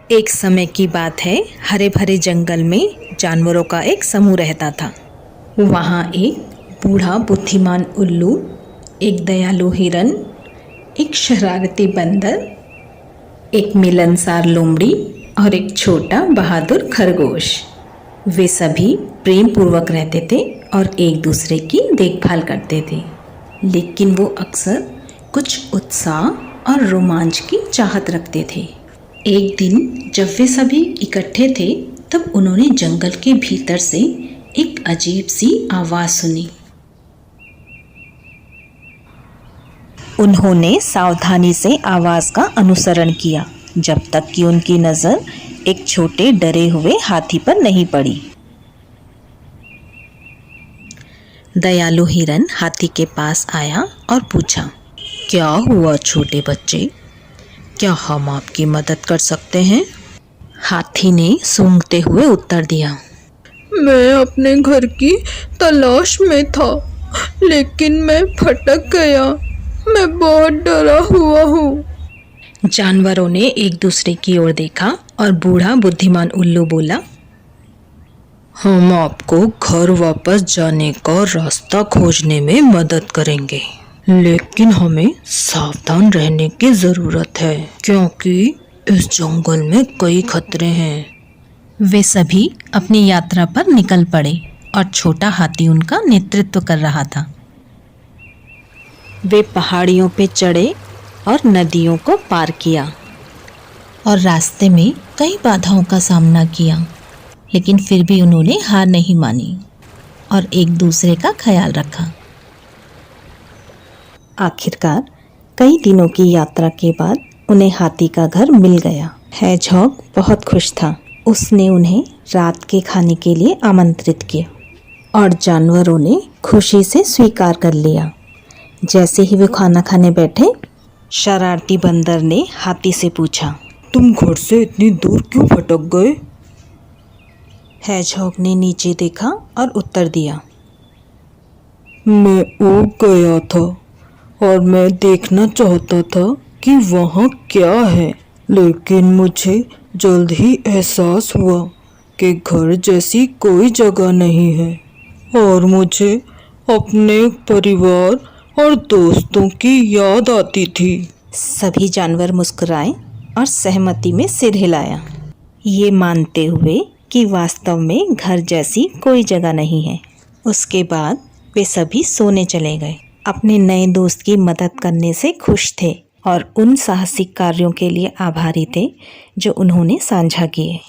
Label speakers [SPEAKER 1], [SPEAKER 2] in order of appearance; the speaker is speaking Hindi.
[SPEAKER 1] एक समय की बात है, हरे भरे जंगल में जानवरों का एक समूह रहता था। वहाँ एक बूढ़ा बुद्धिमान उल्लू, एक दयालु हिरन, एक शरारती बंदर, एक मिलनसार लोमड़ी और एक छोटा बहादुर खरगोश। वे सभी प्रेम पूर्वक रहते थे और एक दूसरे की देखभाल करते थे, लेकिन वो अक्सर कुछ उत्साह और रोमांच की चाहत रखते थे। एक दिन जब वे सभी इकट्ठे थे, तब उन्होंने जंगल के भीतर से एक अजीब सी आवाज़ सुनी। उन्होंने सावधानी से आवाज़ का अनुसरण किया, जब तक कि उनकी नज़र एक छोटे डरे हुए हाथी पर नहीं पड़ी। दयालु हिरन हाथी के पास आया और पूछा, क्या हुआ छोटे बच्चे, क्या हम आपकी मदद कर सकते हैं? हाथी ने सूंघते हुए उत्तर दिया,
[SPEAKER 2] मैं अपने घर की तलाश में था, लेकिन मैं भटक गया। मैं बहुत डरा हुआ हूँ।
[SPEAKER 1] जानवरों ने एक दूसरे की ओर देखा और बूढ़ा बुद्धिमान उल्लू बोला, हम आपको घर वापस जाने का रास्ता खोजने में मदद करेंगे, लेकिन हमें सावधान रहने की ज़रूरत है, क्योंकि इस जंगल में कई खतरे हैं। वे सभी अपनी यात्रा पर निकल पड़े और छोटा हाथी उनका नेतृत्व कर रहा था। वे पहाड़ियों पे चढ़े और नदियों को पार किया और रास्ते में कई बाधाओं का सामना किया, लेकिन फिर भी उन्होंने हार नहीं मानी और एक दूसरे का ख्याल रखा। आखिरकार कई दिनों की यात्रा के बाद उन्हें हाथी का घर मिल गया। हेजहॉग बहुत खुश था। उसने उन्हें रात के खाने के लिए आमंत्रित किया और जानवरों ने खुशी से स्वीकार कर लिया। जैसे ही वे खाना खाने बैठे, शरारती बंदर ने हाथी से पूछा, तुम घर से इतनी दूर क्यों भटक गए? हेजहॉग ने नीचे देखा और उत्तर दिया,
[SPEAKER 2] मैं ऊब गया था और मैं देखना चाहता था कि वहाँ क्या है, लेकिन मुझे जल्द ही एहसास हुआ कि घर जैसी कोई जगह नहीं है और मुझे अपने परिवार और दोस्तों की याद आती थी।
[SPEAKER 1] सभी जानवर मुस्कुराए और सहमति में सिर हिलाया, ये मानते हुए कि वास्तव में घर जैसी कोई जगह नहीं है। उसके बाद वे सभी सोने चले गए। अपने नए दोस्त की मदद करने से खुश थे और उन साहसिक कार्यों के लिए आभारी थे जो उन्होंने साझा किए।